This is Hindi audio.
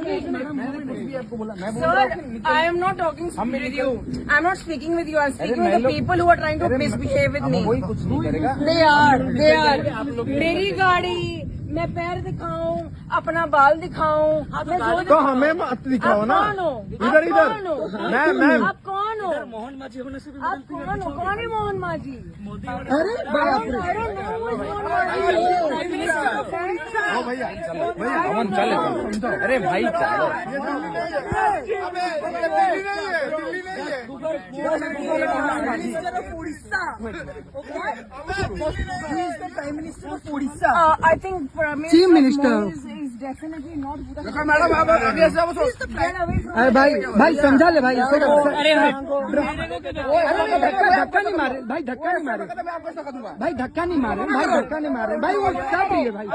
Sir, I am not talking with you. I am not speaking with you. I am speaking with the people who are trying to misbehave with me. कोई कुछ नहीं करेगा। They are. मेरी गाड़ी, मैं पैर दिखाऊं, अपना बाल दिखाऊं, तो हमें मत दिखाओ ना। इधर इधर मैं आप कौन हो? मोहन माझी होने से भी आप कौन हो? कौन है मोहन माझी? अरे भैया भैया अमन चले। अरे भाई चलो। I think Chief Minister is definitely not good. अरे भाई समझा ले भाई। अरे धक्का नहीं मारे भाई, धक्का नहीं मारे भाई, धक्का नहीं मारे भाई, धक्का नहीं मारे भाई, वो सब रही है भाई।